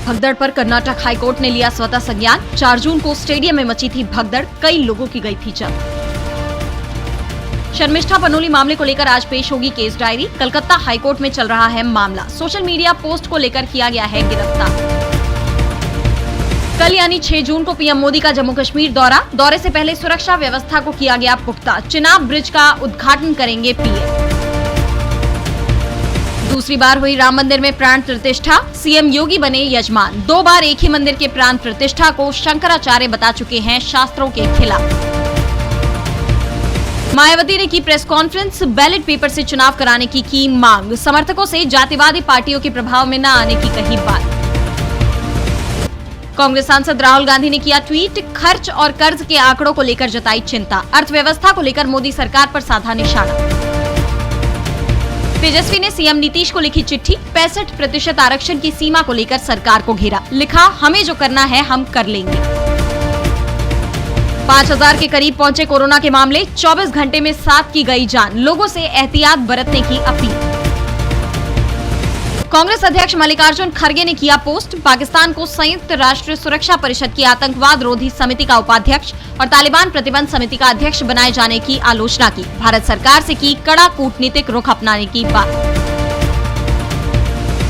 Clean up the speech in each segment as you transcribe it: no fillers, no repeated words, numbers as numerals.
भगदड़ पर कर्नाटक हाईकोर्ट ने लिया स्वतः संज्ञान। 4 जून को स्टेडियम में मची थी भगदड़, कई लोगों की गई थी जान। शर्मिष्ठा पनोली मामले को लेकर आज पेश होगी केस डायरी। कलकत्ता हाईकोर्ट में चल रहा है मामला। सोशल मीडिया पोस्ट को लेकर किया गया है गिरफ्तार। कल यानी 6 जून को पीएम मोदी का जम्मू कश्मीर दौरे से पहले सुरक्षा व्यवस्था को किया गया पुख्ता। चिनाब ब्रिज का उद्घाटन करेंगे पीएम। दूसरी बार हुई राम मंदिर में प्राण प्रतिष्ठा, सीएम योगी बने यजमान। 2 बार एक ही मंदिर के प्राण प्रतिष्ठा को शंकराचार्य बता चुके हैं शास्त्रों के खिलाफ। मायावती ने की प्रेस कॉन्फ्रेंस, बैलेट पेपर से चुनाव कराने की मांग। समर्थकों से जातिवादी पार्टियों के प्रभाव में न आने की कही बात। कांग्रेस सांसद राहुल गांधी ने किया ट्वीट, खर्च और कर्ज के आंकड़ों को लेकर जताई चिंता। अर्थव्यवस्था को लेकर मोदी सरकार पर साधा निशाना। तेजस्वी ने सीएम नीतीश को लिखी चिट्ठी, 65% आरक्षण की सीमा को लेकर सरकार को घेरा। लिखा, हमें जो करना है हम कर लेंगे। 5000 के करीब पहुंचे कोरोना के मामले, 24 घंटे में 7 की गई जान। लोगों से एहतियात बरतने की अपील। कांग्रेस अध्यक्ष मल्लिकार्जुन खड़गे ने किया पोस्ट, पाकिस्तान को संयुक्त राष्ट्र सुरक्षा परिषद की आतंकवाद रोधी समिति का उपाध्यक्ष और तालिबान प्रतिबंध समिति का अध्यक्ष बनाए जाने की आलोचना की। भारत सरकार से की कड़ा कूटनीतिक रुख अपनाने की बात।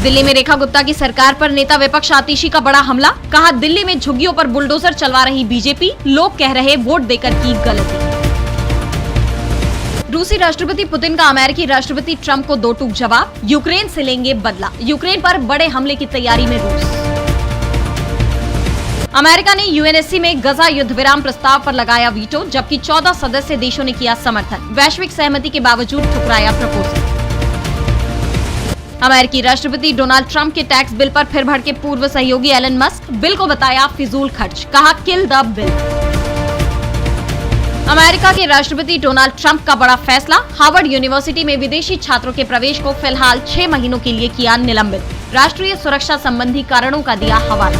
दिल्ली में रेखा गुप्ता की सरकार पर नेता विपक्ष आतिशी का बड़ा हमला। कहा, दिल्ली में झुग्गियों पर बुलडोजर चलवा रही बीजेपी, लोग कह रहे वोट देकर की गलती। रूसी राष्ट्रपति पुतिन का अमेरिकी राष्ट्रपति ट्रंप को 2 टूक जवाब। यूक्रेन से लेंगे बदला। यूक्रेन पर बड़े हमले की तैयारी में रूस। अमेरिका ने यूएनएससी में गजा युद्ध विराम प्रस्ताव पर लगाया वीटो, जबकि 14 सदस्य देशों ने किया समर्थन। वैश्विक सहमति के बावजूद ठुकराया प्रपोजल। अमेरिकी राष्ट्रपति डोनाल्ड ट्रंप के टैक्स बिल पर फिर भड़के पूर्व सहयोगी एलन मस्क। बिल को बताया फिजूल खर्च, कहा किल द बिल। अमेरिका के राष्ट्रपति डोनाल्ड ट्रंप का बड़ा फैसला, हार्वर्ड यूनिवर्सिटी में विदेशी छात्रों के प्रवेश को फिलहाल 6 महीनों के लिए किया निलंबित। राष्ट्रीय सुरक्षा संबंधी कारणों का दिया हवाला।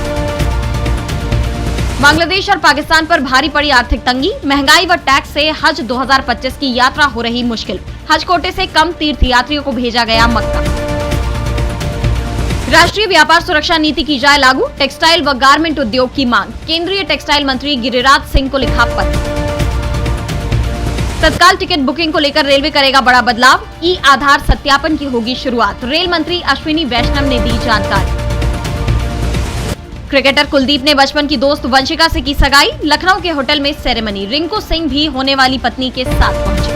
बांग्लादेश और पाकिस्तान पर भारी पड़ी आर्थिक तंगी, महंगाई व टैक्स से हज 2025 की यात्रा हो रही मुश्किल। हज कोटे से कम तीर्थयात्रियों को भेजा गया मक्का। राष्ट्रीय व्यापार सुरक्षा नीति की जाए लागू, टेक्सटाइल व गारमेंट उद्योग की मांग। केंद्रीय टेक्सटाइल मंत्री गिरिराज सिंह को लिखा पत्र। तत्काल टिकट बुकिंग को लेकर रेलवे करेगा बड़ा बदलाव, ई आधार सत्यापन की होगी शुरुआत। रेल मंत्री अश्विनी वैष्णव ने दी जानकारी। क्रिकेटर कुलदीप ने बचपन की दोस्त वंशिका से की सगाई। लखनऊ के होटल में सेरेमनी। रिंकू सिंह भी होने वाली पत्नी के साथ पहुंचे।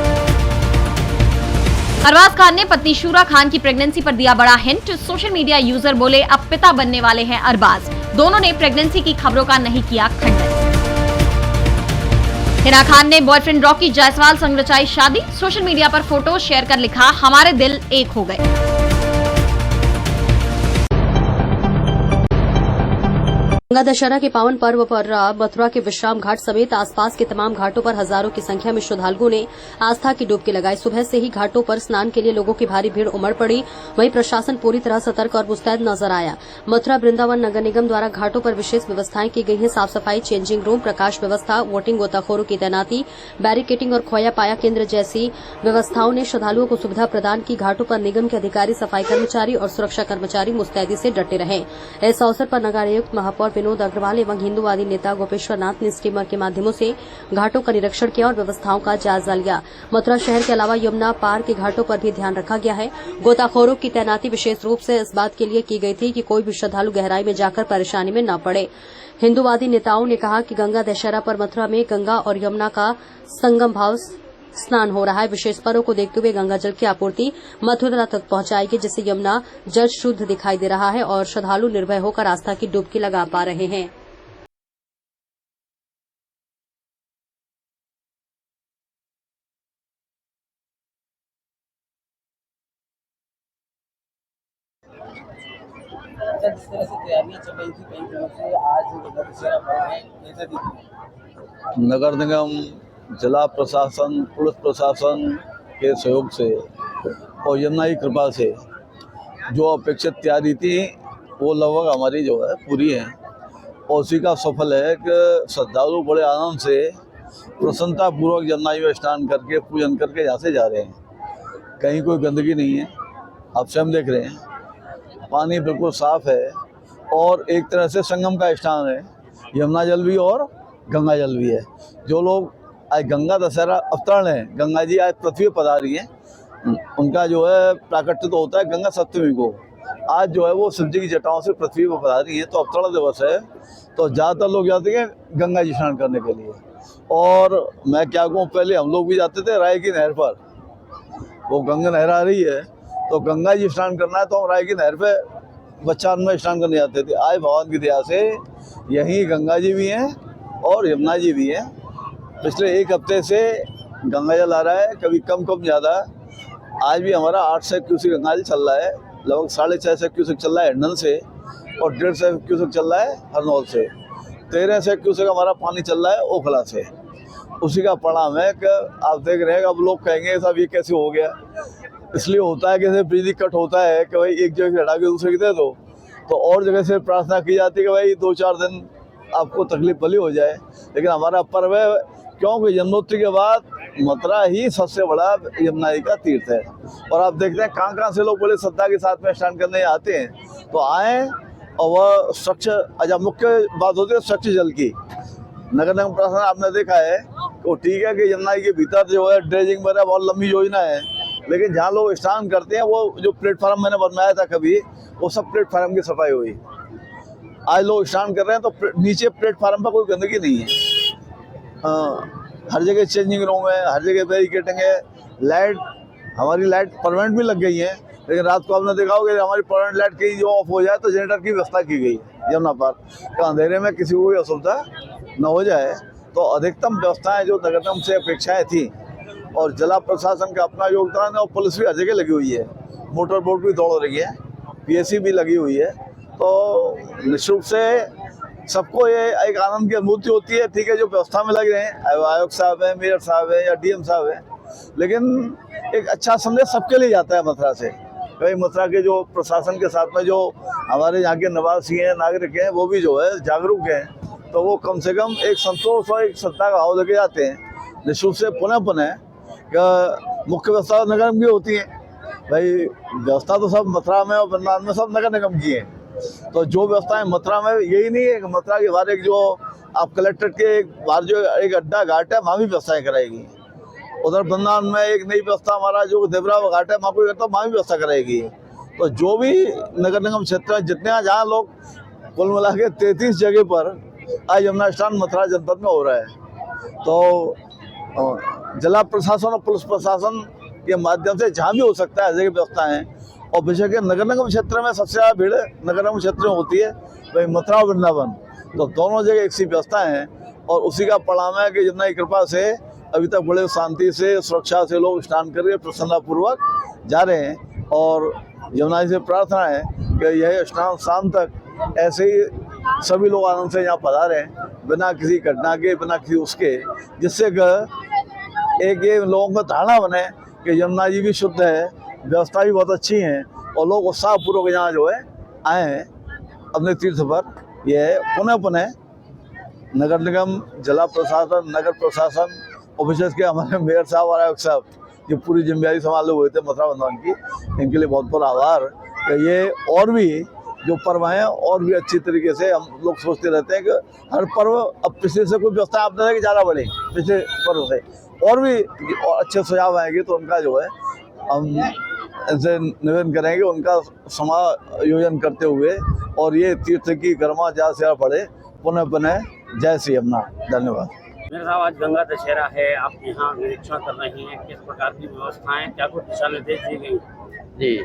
अरबाज खान ने पत्नी शूरा खान की प्रेगनेंसी पर दिया बड़ा हिंट। सोशल मीडिया यूजर बोले अब पिता बनने वाले हैं अरबाज। दोनों ने प्रेगनेंसी की खबरों का नहीं किया खंडन। हिना खान ने बॉयफ्रेंड रॉकी जायसवाल संग रचाई शादी। सोशल मीडिया पर फोटो शेयर कर लिखा, हमारे दिल एक हो गए। गंगा दशहरा के पावन पर्व पर मथुरा के विश्राम घाट समेत आसपास के तमाम घाटों पर हजारों की संख्या में श्रद्धालुओं ने आस्था की डुबकी लगाई। सुबह से ही घाटों पर स्नान के लिए लोगों की भारी भीड़ उमड़ पड़ी। वहीं प्रशासन पूरी तरह सतर्क और मुस्तैद नजर आया। मथुरा वृंदावन नगर निगम द्वारा घाटों पर विशेष व्यवस्थाएं की गई हैं। साफ सफाई, चेंजिंग रूम, प्रकाश व्यवस्था, वोटिंग, गोताखोरों की तैनाती, बैरिकेटिंग और खोया पाया केंद्र जैसी व्यवस्थाओं ने श्रद्धालुओं को सुविधा प्रदान की। घाटों पर निगम के अधिकारी, सफाई कर्मचारी और सुरक्षा कर्मचारी मुस्तैदी से डटे रहे। इस अवसर पर नगर आयुक्त महापौर विनोद अग्रवाल एवं हिंदूवादी नेता गोपेश्वर नाथ ने स्टीमर के माध्यमों से घाटों का निरीक्षण किया और व्यवस्थाओं का जायजा लिया। मथुरा शहर के अलावा यमुना पार के घाटों पर भी ध्यान रखा गया है। गोताखोरों की तैनाती विशेष रूप से इस बात के लिए की गई थी कि कोई भी श्रद्धालु गहराई में जाकर परेशानी में न पड़े। हिंदूवादी नेताओं ने कहा कि गंगा दशहरा पर मथुरा में गंगा और यमुना का संगम भाव स्नान हो रहा है। विशेष पर्व को देखते हुए गंगा जल की आपूर्ति मथुरा तक पहुंचाएगी, जिससे यमुना जल शुद्ध दिखाई दे रहा है और श्रद्धालु निर्भय होकर आस्था की डुबकी लगा पा रहे हैं। जिस तरह से तैयारियां चल रही थी कई दिनों से, आज दशहरा पर्व है, कैसा दिखा? नगर निगम, जिला प्रशासन, पुलिस प्रशासन के सहयोग से और यमुना की कृपा से जो अपेक्षित तैयारी थी वो लगभग हमारी जो है पूरी है। और उसी का सफल है कि श्रद्धालु बड़े आनंद से प्रसन्नतापूर्वक यमुना में स्नान करके पूजन करके यहाँ से जा रहे हैं। कहीं कोई गंदगी नहीं है, आप स्वयं देख रहे हैं। पानी बिल्कुल साफ है और एक तरह से संगम का स्थान है। यमुना जल भी और गंगा जल भी है। जो लोग आज गंगा दशहरा अवतरण है, गंगा जी आज पृथ्वी पर पधारी हैं, उनका जो है प्राकट्य तो होता है गंगा सप्तमी को। आज जो है वो शिव जी की जटाओं से पृथ्वी पर पधारी है, तो अवतरण दिवस है। तो ज़्यादातर लोग जाते हैं गंगा जी स्नान करने के लिए। और मैं क्या कहूँ, पहले हम लोग भी जाते थे राय की नहर पर, वो गंगा नहर आ रही है तो गंगा जी स्नान करना है तो हम राय की नहर पे बच्चान में स्नान करने जाते थे। आज भगवान की दया से यहीं गंगा जी भी हैं और यमुना जी भी हैं। पिछले एक हफ्ते से गंगा जल आ रहा है, कभी कम कम ज़्यादा। आज भी हमारा 800 क्यूसेक गंगा जल चल रहा है, लगभग 650 क्यूसेक चल रहा है हिंडन से और 150 क्यूसेक चल रहा है हरनौल से। 1300 क्यूसेक हमारा पानी चल रहा है ओखला से। उसी का परिणाम है कि आप देख रहे हैं, अब लोग कहेंगे साहब ये कैसे हो गया। इसलिए होता है कि जैसे बिजली कट होता है कि भाई एक जगह से हटा के दूसरे की दे दो, तो और जगह से प्रार्थना की जाती है कि भाई 2-4 दिन आपको तकलीफ भली हो जाए। लेकिन हमारा पर्व है, क्योंकि यमुनोत्री के बाद मथुरा ही सबसे बड़ा यमुना जी का तीर्थ है। और आप देखते हैं कहाँ कहाँ से लोग बड़े श्रद्धा के साथ में स्नान करने आते हैं, तो आए और वह स्वच्छ, अच्छा मुख्य बात होती है स्वच्छ जल की। नगर निगम प्रशासन आपने देखा है तो ठीक है कि यमुना जी के भीतर जो है ड्रेजिंग वगैरह बहुत लंबी योजना है, लेकिन जहाँ लोग स्नान करते हैं वो जो प्लेटफार्म मैंने बनवाया था कभी, वो सब प्लेटफार्म की सफाई हुई। आज लोग स्नान कर रहे हैं तो नीचे प्लेटफार्म पर कोई गंदगी नहीं है। हर जगह चेंजिंग रूम है, हर जगह बैरिकेडिंग है। लाइट, हमारी लाइट परमानेंट भी लग गई है, लेकिन रात को आपने देखा होगा कि हमारी परमानेंट लाइट कहीं जो ऑफ हो जाए तो जनरेटर की व्यवस्था की गई है यमुना पर, तो अंधेरे में किसी को कोई असुविधा न हो जाए। तो अधिकतम व्यवस्थाएं जो नगर निगम से अपेक्षाएं थी, और जिला प्रशासन का अपना योगदान है, और पुलिस भी हर जगह लगी हुई है, मोटर बोट भी दौड़ रही है, पीएसी भी लगी हुई है। तो निश्चित रूप से सबको ये एक आनंद की अनुभूति होती है। ठीक है, जो व्यवस्था में लग रहे हैं, आयुक्त साहब हैं, मेयर साहब हैं या डीएम साहब हैं, लेकिन एक अच्छा संदेश सबके लिए जाता है मथुरा से। भाई मथुरा के जो प्रशासन के साथ में जो हमारे यहाँ के निवासी हैं, नागरिक हैं, वो भी जो है जागरूक हैं, तो वो कम से कम एक संतोष और एक श्रद्धा का भाव लेके जाते हैं। निश्चित से पुनः मुख्य व्यवस्था नगर निगम की होती है। भाई व्यवस्था तो सब मथुरा में और वृंदावन में सब नगर निगम की है, तो जो व्यवस्थाएं मथुरा में, यही नहीं है कि मथुरा के बाहर एक जो आप कलेक्ट्रेट के बाहर जो एक अड्डा घाट है, वहाँ भी व्यवस्थाएं कराएगी। उधर वृंदावन में एक नई व्यवस्था हमारा जो देवरा घाट है, वहाँ कोई करता वहाँ भी व्यवस्था कराएगी। तो जो भी नगर निगम क्षेत्र में जितने जहाँ लोग, कुल मिला के 33 जगह पर आज यमुना स्नान मथुरा जनपद में हो रहा है। तो जिला प्रशासन और पुलिस प्रशासन के माध्यम से जहाँ भी हो सकता है, जगह व्यवस्था है। और बेशक नगर निगम क्षेत्र में सबसे ज़्यादा भीड़ नगर निगम क्षेत्र में होती है, भाई मथुरा और वृंदावन, तो दोनों जगह एक सी व्यवस्था है। और उसी का परिणाम है कि यमुना की कृपा से अभी तक बड़े शांति से, सुरक्षा से लोग स्नान करके प्रसन्नतापूर्वक जा रहे हैं। और यमुना जी से प्रार्थना है कि यह स्नान शाम तक ऐसे ही सभी लोग आनंद से यहाँ पधारें, बिना किसी घटना के, बिना किसी उसके, जिससे एक ये लोगों को धारणा बने कि यमुना जी भी शुद्ध है, व्यवस्था भी बहुत अच्छी है, और लोग उत्साहपूर्वक यहाँ जो है आए हैं अपने तीर्थ पर। यह पुनः नगर निगम, जिला प्रशासन, नगर प्रशासन और विशेष के हमारे मेयर साहब और आयुक्त साहब जो पूरी जिम्मेदारी संभाले हुए थे मथुरा वृंदावन की, इनके लिए बहुत बहुत आभार। कि ये और भी जो पर्व हैं और भी अच्छी तरीके से, हम लोग सोचते रहते हैं कि हर पर्व, अब पिछले से कोई व्यवस्था आप कि ज़्यादा बढ़े, पिछले पर्व से और भी अच्छे सुझाव आएंगे, तो उनका जो है हम इनसे निवेदन करेंगे उनका समायोजन करते हुए, और ये तीर्थ की गरिमा ज़्यादा से ज़्यादा बढ़े। पुनः जय श्री यमुना। धन्यवाद। मेरे साहब, आज गंगा दशहरा है, आप यहाँ निरीक्षण कर रहे हैं, किस प्रकार की व्यवस्थाएं, क्या कुछ दिशा निर्देश दिए गए? जी,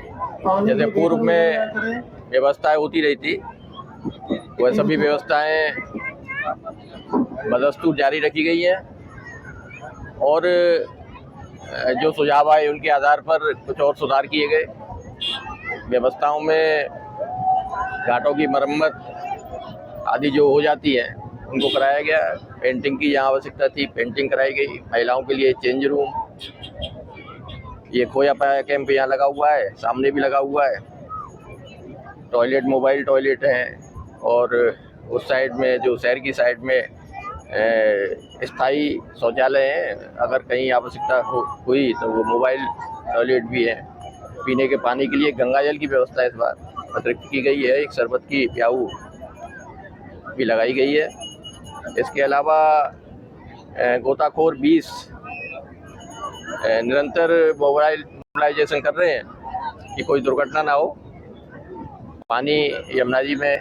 जैसे पूर्व में व्यवस्थाएं होती रही थी, वह सभी व्यवस्थाएं बदस्तूर जारी रखी गई हैं, और जो सुझाव आए उनके आधार पर कुछ और सुधार किए गए। व्यवस्थाओं में घाटों की मरम्मत आदि जो हो जाती है उनको कराया गया। पेंटिंग की जहाँ आवश्यकता थी पेंटिंग कराई गई। महिलाओं के लिए चेंज रूम, ये खोया पाया कैंप यहाँ लगा हुआ है, सामने भी लगा हुआ है। टॉयलेट, मोबाइल टॉयलेट है, और उस साइड में जो शहर की साइड में स्थायी शौचालय हैं, अगर कहीं आवश्यकता हुई तो वो मोबाइल टॉयलेट भी है। पीने के पानी के लिए गंगा जल की व्यवस्था है इस बार। अतिरिक्त की गई है, एक शरबत की प्याऊ भी लगाई गई है। इसके अलावा गोताखोर 20 निरंतर मोबिलाइजेशन कर रहे हैं कि कोई दुर्घटना ना हो। पानी यमुना जी में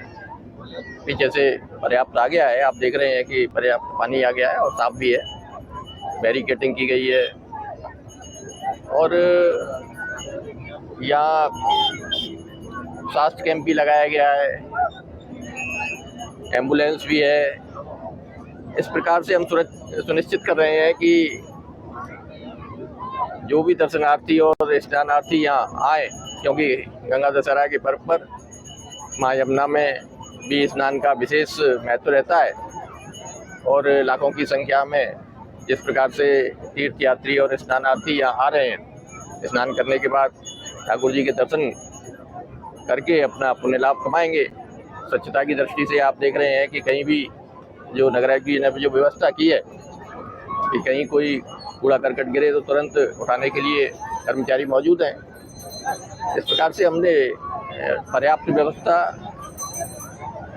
पीछे से पर्याप्त आ गया है, आप देख रहे हैं कि पर्याप्त पानी आ गया है और साफ भी है। बैरिकेडिंग की गई है और यहाँ स्वास्थ्य कैंप भी लगाया गया है, एम्बुलेंस भी है। इस प्रकार से हम सुनिश्चित कर रहे हैं कि जो भी दर्शनार्थी और स्नानार्थी यहाँ आए, क्योंकि गंगा दशहरा के पर्व पर माँ यमुना में भी स्नान का विशेष महत्व रहता है और लाखों की संख्या में जिस प्रकार से तीर्थयात्री और स्नानार्थी यहाँ आ रहे हैं, स्नान करने के बाद ठाकुर जी के दर्शन करके अपना पुण्य लाभ कमाएंगे। स्वच्छता की दृष्टि से आप देख रहे हैं कि कहीं भी जो नगरायुक्त ने जो व्यवस्था की है कि कहीं कोई कूड़ा करकट गिरे तो तुरंत उठाने के लिए कर्मचारी मौजूद हैं। इस प्रकार से हमने पर्याप्त व्यवस्था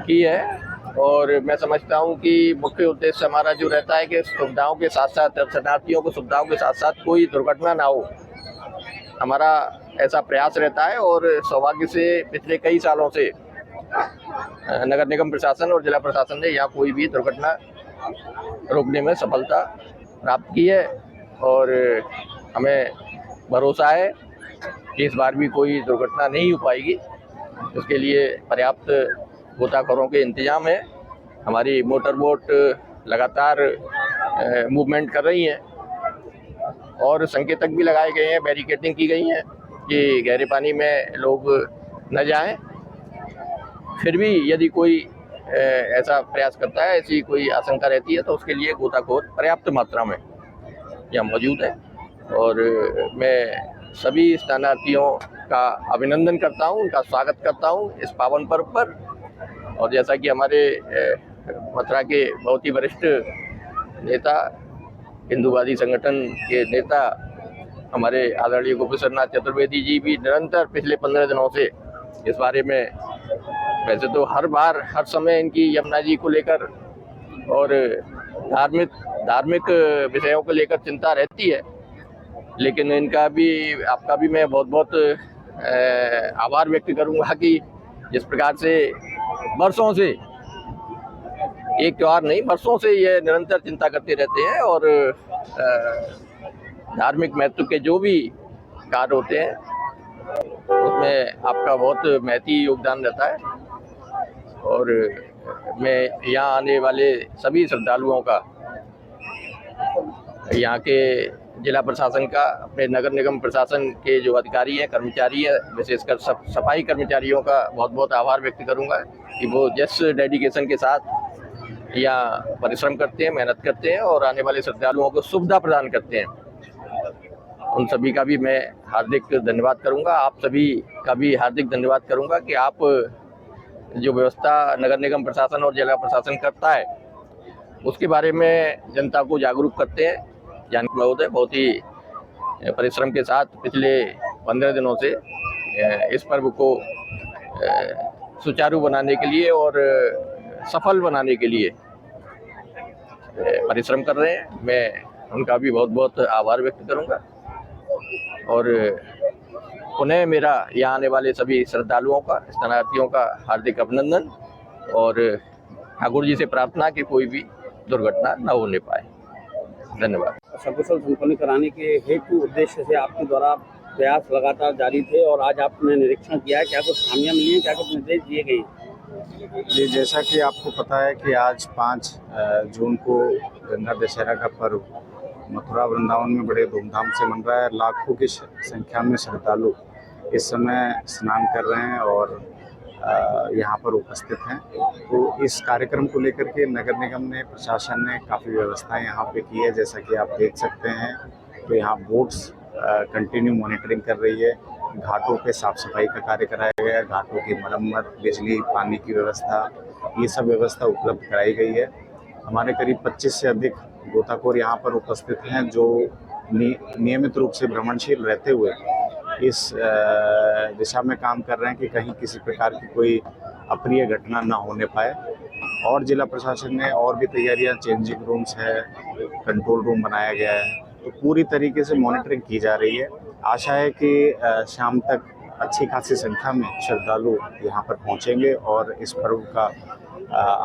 की है और मैं समझता हूं कि मुख्य उद्देश्य हमारा जो रहता है कि सुविधाओं के साथ साथ दर्शनार्थियों को सुविधाओं के साथ साथ कोई दुर्घटना ना हो, हमारा ऐसा प्रयास रहता है। और सौभाग्य से पिछले कई सालों से नगर निगम प्रशासन और जिला प्रशासन ने यहाँ कोई भी दुर्घटना रोकने में सफलता प्राप्त की है और हमें भरोसा है कि इस बार भी कोई दुर्घटना नहीं हो पाएगी। उसके लिए पर्याप्त गोताखोरों के इंतजाम है। हमारी मोटर बोट लगातार मूवमेंट कर रही हैं और संकेतक भी लगाए गए हैं, बैरिकेडिंग की गई है कि गहरे पानी में लोग न जाएं। फिर भी यदि कोई ऐसा प्रयास करता है, ऐसी कोई आशंका रहती है तो उसके लिए गोताखोर पर्याप्त मात्रा में यहाँ मौजूद है। और मैं सभी स्नानार्थियों का अभिनंदन करता हूँ, उनका स्वागत करता हूँ इस पावन पर्व पर। और जैसा कि हमारे मथुरा के बहुत ही वरिष्ठ नेता, हिंदूवादी संगठन के नेता हमारे आदरणीय गोपीचंद नाथ चतुर्वेदी जी भी निरंतर पिछले 15 दिनों से इस बारे में, वैसे तो हर बार हर समय इनकी यमुना जी को लेकर और धार्मिक विषयों को लेकर चिंता रहती है, लेकिन इनका भी, आपका भी मैं बहुत बहुत आभार व्यक्त करूंगा कि जिस प्रकार से बरसों से, एक त्योहार नहीं, बरसों से ये निरंतर चिंता करते रहते हैं और धार्मिक महत्व के जो भी कार्य होते हैं उसमें आपका बहुत महती योगदान रहता है। और मैं यहाँ आने वाले सभी श्रद्धालुओं का, यहाँ के जिला प्रशासन का, अपने नगर निगम प्रशासन के जो अधिकारी हैं, कर्मचारी हैं, विशेषकर सफाई कर्मचारियों का बहुत बहुत आभार व्यक्त करूंगा कि वो जिस डेडिकेशन के साथ यहाँ परिश्रम करते हैं, मेहनत करते हैं और आने वाले श्रद्धालुओं को सुविधा प्रदान करते हैं। उन सभी का भी मैं हार्दिक धन्यवाद करूंगा। आप सभी का भी हार्दिक धन्यवाद करूंगा कि आप जो व्यवस्था नगर निगम प्रशासन और जिला प्रशासन करता है उसके बारे में जनता को जागरूक करते हैं। जानकी महोदय बहुत ही परिश्रम के साथ पिछले 15 दिनों से इस पर्व को सुचारू बनाने के लिए और सफल बनाने के लिए परिश्रम कर रहे हैं। मैं उनका भी बहुत बहुत आभार व्यक्त करूंगा और पुनः मेरा यहाँ आने वाले सभी श्रद्धालुओं का, स्नानार्थियों का हार्दिक अभिनंदन और ठाकुर जी से प्रार्थना कि कोई भी दुर्घटना न होने पाए। धन्यवाद। सकुशल संपन्न कराने के हेतु उद्देश्य से आपके द्वारा प्रयास लगातार जारी थे और आज आपने निरीक्षण किया है, क्या कुछ खामियां मिली हैं, क्या कुछ निर्देश दिए गए हैं? जी, जैसा कि आपको पता है कि आज 5 जून को गंगा दशहरा का पर्व मथुरा वृंदावन में बड़े धूमधाम से मन रहा है। लाखों की संख्या में श्रद्धालु इस समय स्नान कर रहे हैं और यहाँ पर उपस्थित हैं। तो इस कार्यक्रम को लेकर के नगर निगम ने, प्रशासन ने काफ़ी व्यवस्थाएं यहाँ पे की है। जैसा कि आप देख सकते हैं तो यहाँ बोट्स कंटिन्यू मॉनिटरिंग कर रही है। घाटों पे साफ सफाई का कार्य कराया गया है, घाटों की मरम्मत, बिजली, पानी की व्यवस्था, ये सब व्यवस्था उपलब्ध कराई गई है। हमारे करीब 25 से अधिक गोताखोर यहाँ पर उपस्थित हैं जो नियमित रूप से भ्रमणशील रहते हुए इस दिशा में काम कर रहे हैं कि कहीं किसी प्रकार की कोई अप्रिय घटना ना होने पाए। और जिला प्रशासन ने और भी तैयारियां, चेंजिंग रूम्स है, कंट्रोल रूम बनाया गया है, तो पूरी तरीके से मॉनिटरिंग की जा रही है। आशा है कि शाम तक अच्छी खासी संख्या में श्रद्धालु यहाँ पर पहुँचेंगे और इस पर्व का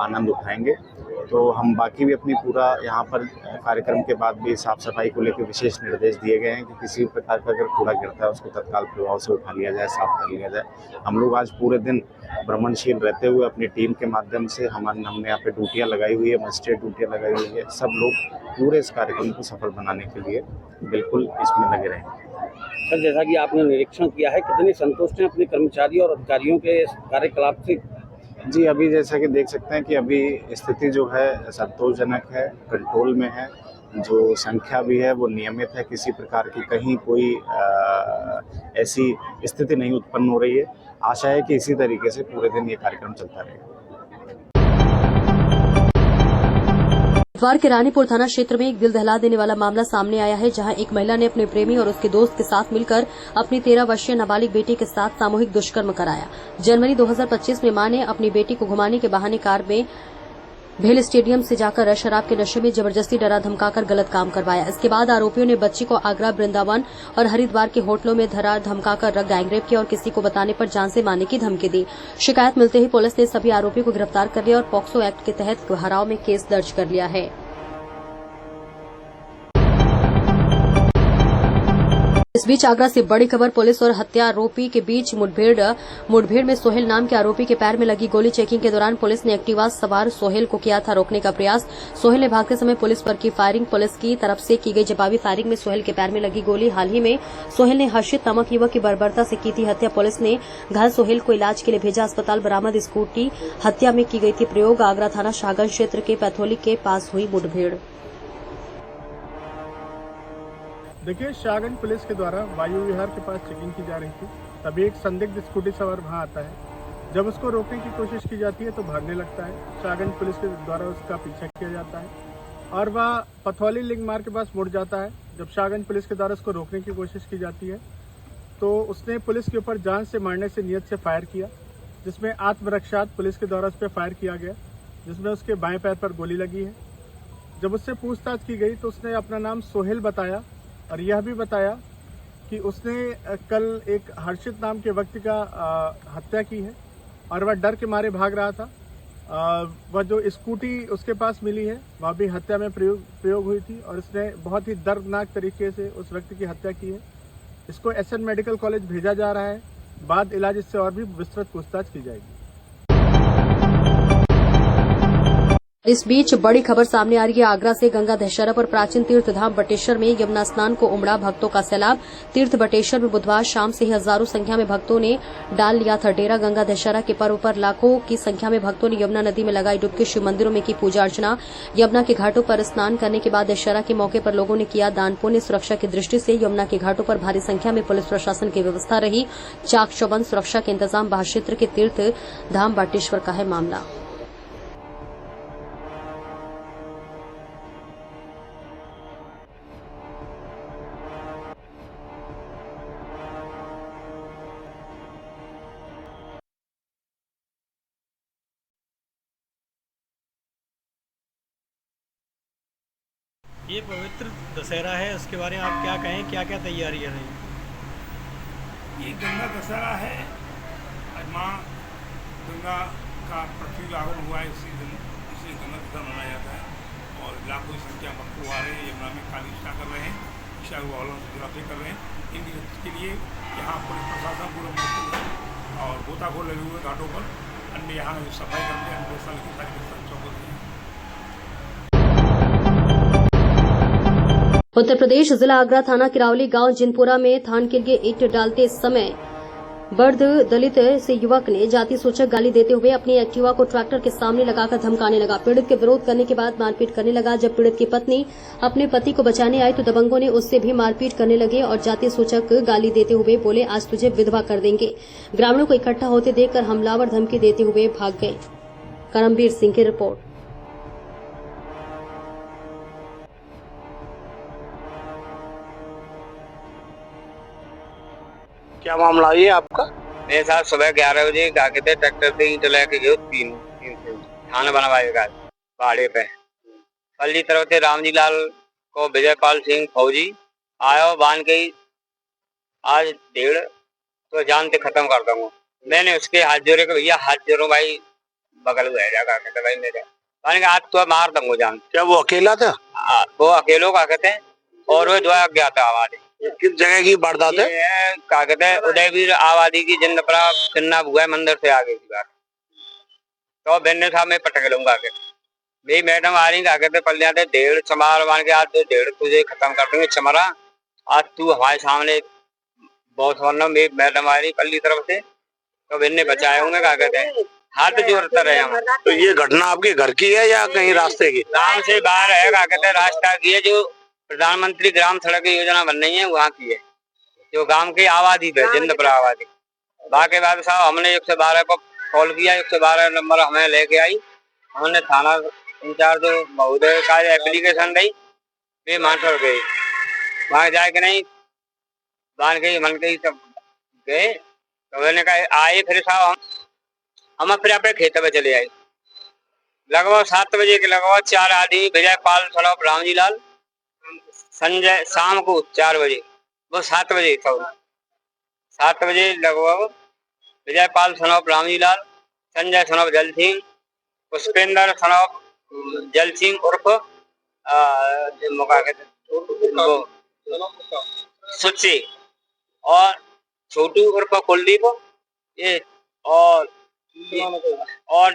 आनंद उठाएंगे। तो हम बाकी भी अपनी पूरा यहाँ पर कार्यक्रम के बाद भी साफ सफाई को लेकर विशेष निर्देश दिए गए हैं कि किसी प्रकार का अगर कूड़ा गिरता है उसको तत्काल प्रभाव से उठा लिया जाए, साफ कर लिया जाए। हम लोग आज पूरे दिन भ्रमणशील रहते हुए अपनी टीम के माध्यम से हमने यहाँ पे ड्यूटियाँ लगाई हुई है, मजिस्ट्रेट ड्यूटियाँ लगाई हुई है। सब लोग पूरे इस कार्यक्रम को सफल बनाने के लिए बिल्कुल इसमें लगे रहेंगे। सर, जैसा कि आपने निरीक्षण किया है, कितने संतुष्ट हैं अपने कर्मचारियों और अधिकारियों के इस कार्यकलाप से? जी, अभी जैसा कि देख सकते हैं कि अभी स्थिति जो है संतोषजनक है, कंट्रोल में है। जो संख्या भी है वो नियमित है, किसी प्रकार की कहीं कोई ऐसी स्थिति नहीं उत्पन्न हो रही है। आशा है कि इसी तरीके से पूरे दिन ये कार्यक्रम चलता रहेगा। बुधवार के रानीपुर थाना क्षेत्र में एक दिल दहला देने वाला मामला सामने आया है, जहां एक महिला ने अपने प्रेमी और उसके दोस्त के साथ मिलकर अपनी 13 वर्षीय नाबालिग बेटी के साथ सामूहिक दुष्कर्म कराया। जनवरी 2025 में मां ने अपनी बेटी को घुमाने के बहाने कार में भेल स्टेडियम से जाकर शराब के नशे में जबरदस्ती डरा धमकाकर गलत काम करवाया। इसके बाद आरोपियों ने बच्ची को आगरा, वृंदावन और हरिद्वार के होटलों में धरा धमकाकर गैंगरेप किया और किसी को बताने पर जान से मारने की धमकी दी। शिकायत मिलते ही पुलिस ने सभी आरोपियों को गिरफ्तार कर लिया और पॉक्सो एक्ट के तहत भराव में केस दर्ज कर लिया है। इस बीच आगरा से बड़ी खबर, पुलिस और हत्या आरोपी के बीच मुठभेड़ में सोहेल नाम के आरोपी के पैर में लगी गोली। चेकिंग के दौरान पुलिस ने एक्टिवा सवार सोहेल को किया था रोकने का प्रयास। सोहेल ने भागते समय पुलिस पर की फायरिंग। पुलिस की तरफ से की गई जवाबी फायरिंग में सोहेल के पैर में लगी गोली। हाल ही में सोहेल ने हर्षित नामक युवक की बर्बरता से की थी हत्या। पुलिस ने घायल सोहेल को इलाज के लिए भेजा अस्पताल। बरामद स्कूटी हत्या में की गई थी प्रयोग। आगरा थाना शाहगंज क्षेत्र के पैथोली के पास हुई मुठभेड़। देखिए, शाहगंज पुलिस के द्वारा वायु विहार के पास चेकिंग की जा रही थी, तभी एक संदिग्ध स्कूटी सवार वहां आता है। जब उसको रोकने की कोशिश की जाती है तो भागने लगता है। शाहगंज पुलिस के द्वारा उसका पीछा किया जाता है और वह पथौली लिंक मार्ग के पास मुड़ जाता है। जब शाहगंज पुलिस के द्वारा उसको रोकने की कोशिश की जाती है तो उसने पुलिस के ऊपर जान से मारने से नियत से फायर किया, जिसमें आत्मरक्षार्थ पुलिस के द्वारा उस पर फायर किया गया, जिसमें उसके बाएं पैर पर गोली लगी है। जब उससे पूछताछ की गई तो उसने अपना नाम सोहेल बताया और यह भी बताया कि उसने कल एक हर्षित नाम के व्यक्ति का हत्या की है और वह डर के मारे भाग रहा था। वह जो स्कूटी उसके पास मिली है वह भी हत्या में प्रयोग हुई थी और इसने बहुत ही दर्दनाक तरीके से उस व्यक्ति की हत्या की है। इसको एसएन मेडिकल कॉलेज भेजा जा रहा है। बाद इलाज इससे और भी विस्तृत पूछताछ की जाएगी। इस बीच बड़ी खबर सामने आ रही है आगरा से। गंगा दशहरा पर प्राचीन तीर्थ धाम बटेश्वर में यमुना स्नान को उमड़ा भक्तों का सैलाब। तीर्थ बटेश्वर में बुधवार शाम से ही हजारों संख्या में भक्तों ने डाल लिया था डेरा। गंगा दशहरा के पर्व पर लाखों की संख्या में भक्तों ने यमुना नदी में लगाई डुबकी। शिव मंदिरों में की पूजा अर्चना। यमुना के घाटों पर स्नान करने के बाद दशहरा के मौके पर लोगों ने किया दान पुण्य। सुरक्षा की दृष्टि से यमुना के घाटों पर भारी संख्या में पुलिस प्रशासन की व्यवस्था रही। चाक चौबंद सुरक्षा के इंतजाम। बाहर क्षेत्र के तीर्थ धाम बटेश्वर का है मामला। ये पवित्र दशहरा है, उसके बारे में आप क्या कहें, क्या क्या तैयारियां रही? ये गंगा दशहरा है। आज माँ गंगा का पृथ्वी आगमन हुआ है इसी दिन, इसलिए गंगा दशहरा मनाया जाता है और लाखों की संख्या में भक्त आ रहे हैं। यमुना में काली स्नान कर रहे हैं, ईशा वालों से जुराते कर रहे हैं। इनके लिए यहाँ पुलिस प्रशासन पूरा मौजूद है और गोताखोर लगे हुए घाटों पर। अन्य यहाँ सफाई करते हैं, व्यवस्था की सारी व्यवस्था चौकस है। उत्तर प्रदेश जिला आगरा थाना किरावली गांव जिनपुरा में थान के लिए ईंट डालते समय बर्द दलित से युवक ने जाति सूचक गाली देते हुए अपनी एक्टिवा को ट्रैक्टर के सामने लगाकर धमकाने लगा। पीड़ित के विरोध करने के बाद मारपीट करने लगा। जब पीड़ित की पत्नी अपने पति को बचाने आई तो दबंगों ने उससे भी मारपीट करने लगे और जाति सूचक गाली देते हुए बोले, आज तुझे विधवा कर देंगे। ग्रामीणों को इकट्ठा होते देखकर हमलावर धमकी देते हुए भाग गए। करमबीर सिंह की रिपोर्ट। क्या मामला है ये आपका? मेरे साथ सुबह 11 बजे गाके थे ट्रैक्टर से ईंट लेके गए तीन थाना बनवाएगा पहाड़ी पे पल्ली तरफ से रामजी लाल को विजयपाल सिंह फौजी आयो बांध के आज 1.5 तो जान से खत्म कर दूंगा। मैंने उसके हाथ जोड़े के भैया हाथ जोड़ो भाई बगल में जाकर कहते भाई मेरे मैंने कहा आज तो मार दूंगा जान। क्या वो अकेला था? वो अकेलो का कहते हैं और वो द्वारा गया था आबादी। किस जगह की वारदात है? क्या कहते हैं उदयवीर आबादी की जिंदपरा चिन्ना हुआ मंदिर से आगे की बात तो बेन्ने साहब में पटक लूंगा के भाई मैडम आ रही क्या कहते पल्लिया थे 1.5 चमार मान के आज तो 1.5 तुझे खत्म कर देंगे चमरा आज तू हमारे सामने बहुत वरना मेरी मैडम आ रही पल्ली तरफ से तो बेन्ने बचाए होंगे क्या कहते हैं हाथ जोड़ता रहे हम। तो ये घटना आपके घर की है या कहीं रास्ते की? गांव से बाहर है क्या कहते हैं रास्ता की है जो प्रधानमंत्री ग्राम सड़क योजना बन रही है वहाँ की है जो गांव की आबादी पे जिंदपुरा आबादी। बाकी बाद साहब हमने 112 को कॉल किया 112 नंबर हमें लेके आई हमने थाना इंचार्ज महोदय का एप्लीकेशन दी वे मास्टर गए वहाँ जाए के नहीं बांध गई मन गई सब गए तो मैंने कहा आए फिर साहब हम फिर अपने खेत में चले आए लगभग 7 बजे के लगभग 4 आदमी विजयपाल सड़क रामजी लाल संजय शाम को 4 बजे वो 7 बजे 7 बजे लगभग विजयपाल सनौप रामजी लाल संजय सनौप जल सिंह पुष्पेंद्र सनौप जल सिंह उर्फ सुच्ची और छोटू उर्फ कुलदीप ये और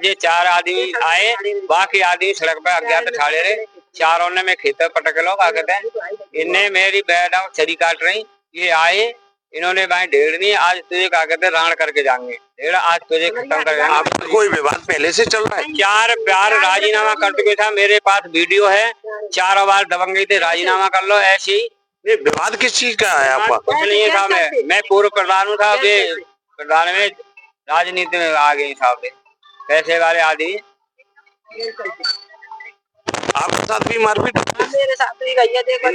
ये 4 आदमी आए बाकी आदमी सड़क पे अज्ञात ठाड़े रहे चारों ने मैं खेत पटक लो क्या कहते हैं इन्हें मेरी मैडम छड़ी काट रही ये आए इन्होंने भाई 1.5 नहीं आज तुझे क्या कहते राण करके जाएंगे 1.5 आज तुझे खत्म कर जाएंगे। आपका कोई विवाद पहले से चल रहा है? 4 बार राजीनामा कर चुके था मेरे पास वीडियो है 4 बार दबंग गई थे राजीनामा कर लो ऐसे ही। ये विवाद किस चीज का है आपका? कुछ नहीं है साहब मैं पूर्व प्रधान हूँ साहब ये प्रधान में राजनीति में आ गई साहब पैसे वाले आदमी। आपके साथ भी मारपीट? मेरे साथ भी भैया देखो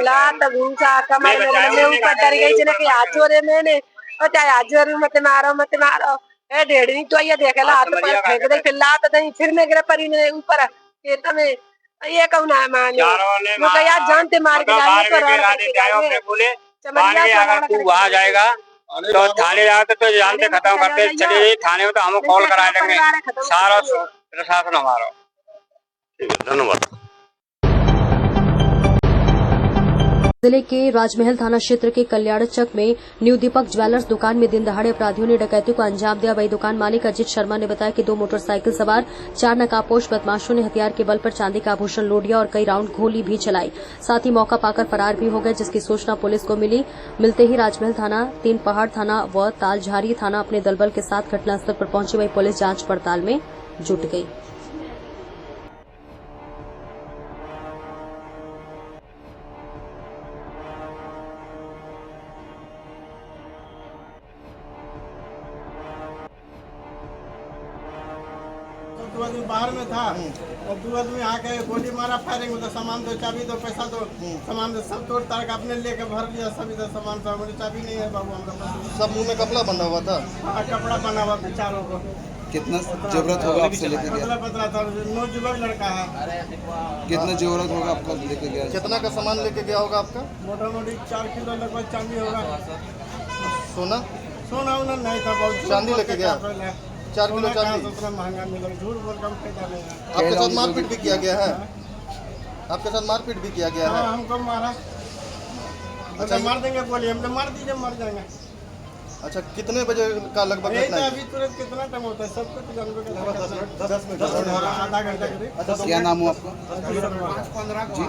लात भूसा कमर में ऊपर डर गई थी ना कि हाथ जोड़े मैंने और चाहे हाथ जोड़े मत मारो ए 1.5 तो ये देखे ला हाथ पर फेंक दे फिर लात नहीं फिर मैं गिरा परी ने ऊपर खेत में ये कौन है मान वो कहा जानते मार के जाने पर चमरिया तू वहाँ जाएगा तो थाने जाते तो जानते खत्म करते चले थाने में तो हम कॉल करा देंगे सारा प्रशासन हमारा। धन्यवाद। जिले के राजमहल थाना क्षेत्र के कल्याणचक में न्यू दीपक ज्वेलर्स दुकान में दिन दहाड़े अपराधियों ने डकैती को अंजाम दिया। वही दुकान मालिक अजित शर्मा ने बताया कि 2 मोटरसाइकिल सवार 4 नकाबपोश बदमाशों ने हथियार के बल पर चांदी का आभूषण लूट लिया और कई राउंड गोली भी चलाई। साथ ही मौका पाकर फरार भी हो गए जिसकी सूचना पुलिस को मिली। मिलते ही राजमहल थाना 3 पहाड़ थाना व तालझारी थाना अपने दलबल के साथ घटनास्थल पर पहुंची। वही पुलिस जांच पड़ताल में जुट गई। दो आदमी बाहर में था और 2 आदमी आके गोली मारा फायरिंग मतलब सामान दो चाबी दो पैसा दो सामान दो सब तोड़ ताड़ के अपने लेके भर लिया सब इधर सामान सब मुझे चाबी नहीं है बाबू हम सब मुंह में कपड़ा बंधा हुआ था। हाँ कपड़ा बना हुआ था चारों को। कितना जरूरत होगा आपसे लेके गया? पतला था 9 युवक लड़का है। कितना जरूरत होगा आपका लेके गया? कितना का सामान लेके गया होगा आपका? मोटा मोटी 4 किलो लगभग चांदी होगा। सोना सोना उना नहीं था बहुत चांदी लेके गया 4 किलो चांदी उतना महंगा मिला झूठ बोल कम पैदा नहीं। आपके साथ मारपीट भी किया गया है? आपके साथ मारपीट भी किया गया है? हमको मारा। अच्छा मार देंगे बोलिए हम तो मार दीजिए मर जाएंगे। अच्छा कितने बजे का लगभग घटना है? अभी तुरंत कितना टाइम होता है सबको तो जानवर का 10 मिनट आधा घंटा करीब। क्या नाम हुआ आपका? 5-15 जी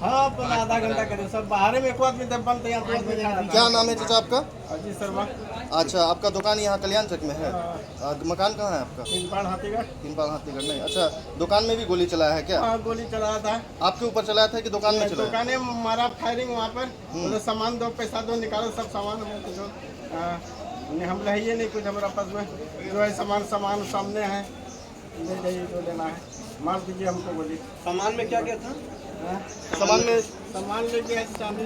हाँ अपन आधा घंटा करीब सब बाहर में एक आदमी जब बनते हैं। क्या नाम है चाचा आपका? अजीत शर्मा। अच्छा आपका दुकान यहाँ कल्याणचक में है? मकान कहाँ है आपका? 3 पहाड़ हाथीगढ़। 3 पहाड़ हाथीगढ़ नहीं। अच्छा दुकान में भी गोली चलाया है क्या? हाँ गोली चलाया था। आपके ऊपर चलाया था कि दुकान में चलाया? दुकाने मारा फायरिंग वहाँ पर मतलब सामान दो पैसा दो निकालो सब सामान हम रहिए नहीं कुछ हमारा पास में जो है सामान सामने है ले जाइए जो लेना है मार दीजिए हमको बोलिए। सामान में क्या क्या था? सामान लेके चांदी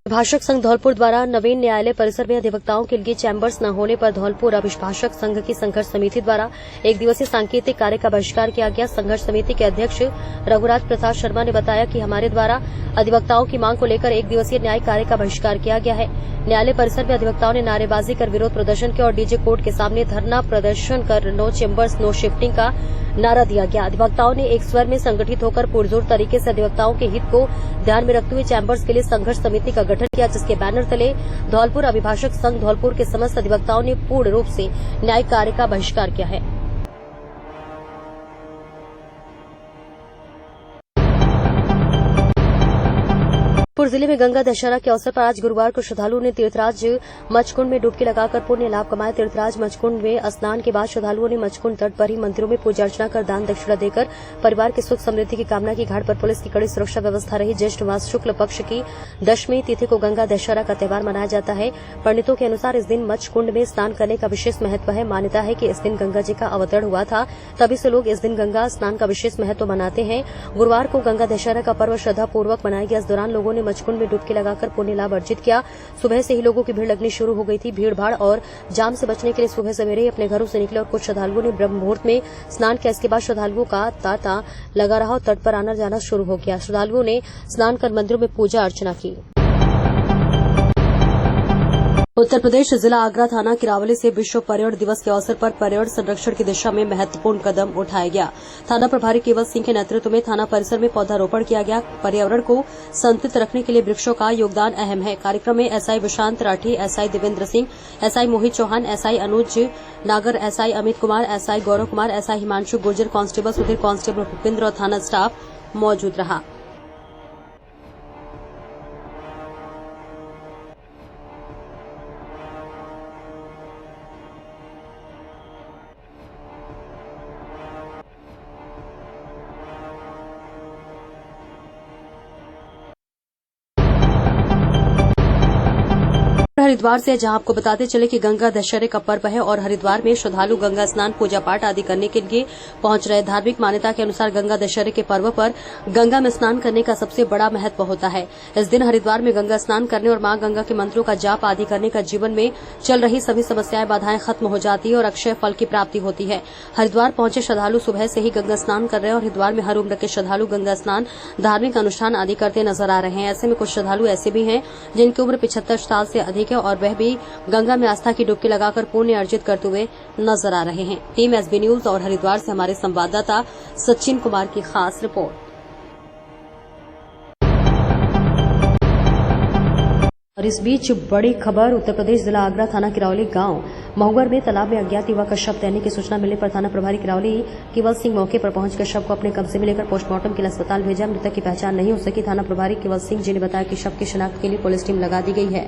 अभिभाषक संघ धौलपुर द्वारा नवीन न्यायालय परिसर में अधिवक्ताओं के लिए चैम्बर्स न होने पर धौलपुर अभिभाषक संघ की संघर्ष समिति द्वारा एक दिवसीय सांकेतिक कार्य का बहिष्कार किया गया। संघर्ष समिति के अध्यक्ष रघुराज प्रसाद शर्मा ने बताया कि हमारे द्वारा अधिवक्ताओं की मांग को लेकर एक दिवसीय न्यायिक कार्य का बहिष्कार किया गया है। न्यायालय परिसर में अधिवक्ताओं ने नारेबाजी कर विरोध प्रदर्शन किया और डीजे कोर्ट के सामने धरना प्रदर्शन कर नो चैम्बर्स नो शिफ्टिंग का नारा दिया गया। अधिवक्ताओं ने एक स्वर में संगठित होकर पुरजोर तरीके से अधिवक्ताओं के हित को ध्यान में रखते हुए चैम्बर्स के लिए संघर्ष समिति का गठन किया, जिसके बैनर तले धौलपुर अभिभाषक संघ धौलपुर के समस्त अधिवक्ताओं ने पूर्ण रूप से न्यायिक कार्य का बहिष्कार किया है। जौनपुर जिले में गंगा दशहरा के अवसर पर आज गुरुवार को श्रद्धालुओं ने तीर्थराज मचकुंड में डुबकी लगाकर पुण्य लाभ कमाया। तीर्थराज मचकुंड में स्नान के बाद श्रद्धालुओं ने मचकुंड तट पर ही मंदिरों में पूजा अर्चना कर दान दक्षिणा देकर परिवार की सुख समृद्धि की कामना की। घाट पर पुलिस की कड़ी सुरक्षा व्यवस्था रही। ज्येष्ठ मास शुक्ल पक्ष की दशमी तिथि को गंगा दशहरा का त्यौहार मनाया जाता है। पंडितों के अनुसार इस दिन मचकुंड में स्नान करने का विशेष महत्व है। मान्यता है कि इस दिन गंगा जी का अवतरण हुआ था, तभी से लोग इस दिन गंगा स्नान का विशेष महत्व मनाते हैं। गुरुवार को गंगा दशहरा का पर्व श्रद्धापूर्वक मनाया गया। इस दौरान लोगों ने मचकुंड में डुबकी लगाकर पुण्य लाभ अर्जित किया। सुबह से ही लोगों की भीड़ लगनी शुरू हो गई थी। भीड़ भाड़ और जाम से बचने के लिए सुबह सवेरे ही अपने घरों से निकले और कुछ श्रद्धालुओं ने ब्रह्म मुहूर्त में स्नान किया। इसके बाद श्रद्धालुओं का तांता लगा रहा और तट पर आना जाना शुरू हो गया। श्रद्धालुओं ने स्नान कर मंदिरों में पूजा अर्चना की। उत्तर प्रदेश जिला आगरा थाना किरावली से विश्व पर्यावरण दिवस के अवसर पर पर्यावरण संरक्षण की दिशा में महत्वपूर्ण कदम उठाया गया। थाना प्रभारी केवल सिंह के नेतृत्व में थाना परिसर में पौधारोपण किया गया। पर्यावरण को संतुलित रखने के लिए वृक्षों का योगदान अहम है। कार्यक्रम में SI Vishant Rathi, SI Devendra Singh, SI Mohit Chauhan, SI Anuj Nagar, SI Amit Kumar, SI Gaurav Kumar, SI Himanshu Gurjar, constable Sudhir, constable Bhupendra और थाना स्टाफ मौजूद रहा। हरिद्वार से जहां आपको बताते चले कि गंगा दशहरे का पर्व है और हरिद्वार में श्रद्धालु गंगा स्नान, पूजा पाठ आदि करने के लिए पहुंच रहे। धार्मिक मान्यता के अनुसार गंगा दशहरे के पर्व पर गंगा में स्नान करने का सबसे बड़ा महत्व होता है। इस दिन हरिद्वार में गंगा स्नान करने और मां गंगा के मंत्रों का जाप आदि करने का जीवन में चल रही सभी समस्याएं, बाधाएं खत्म हो जाती है और अक्षय फल की प्राप्ति होती है। हरिद्वार पहुंचे श्रद्धालु सुबह से ही गंगा स्नान कर रहे हैं और हरिद्वार में हर उम्र के श्रद्धालु गंगा स्नान, धार्मिक अनुष्ठान आदि करते नजर आ रहे हैं। ऐसे में कुछ श्रद्धालु ऐसे भी हैं जिनकी उम्र 75 साल से अधिक है और वह भी गंगा में आस्था की डुबकी लगाकर पुण्य अर्जित करते हुए नजर आ रहे हैं। टीम एसबी न्यूज और हरिद्वार से हमारे संवाददाता सचिन कुमार की खास रिपोर्ट। और इस बीच बड़ी खबर, उत्तर प्रदेश जिला आगरा थाना किरावली गांव महुगर में तालाब में अज्ञात युवक का शव तैरने की सूचना मिलने पर थाना प्रभारी किरावली केवल सिंह मौके पर पहुंचकर शव को अपने कब्जे में लेकर पोस्टमार्टम के लिए अस्पताल भेजा। मृतक की पहचान नहीं हो सकी। थाना प्रभारी केवल सिंह जी ने बताया कि शव की शिनाख्त के लिए पुलिस टीम लगा दी गई है।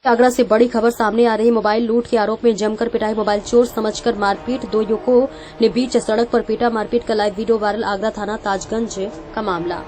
आगरा से बड़ी खबर सामने आ रही। मोबाइल लूट के आरोप में जमकर पिटाई, मोबाइल चोर समझकर मारपीट, 2 युवकों ने बीच सड़क पर पीटा। मारपीट का लाइव वीडियो वायरल। आगरा थाना ताजगंज का मामला।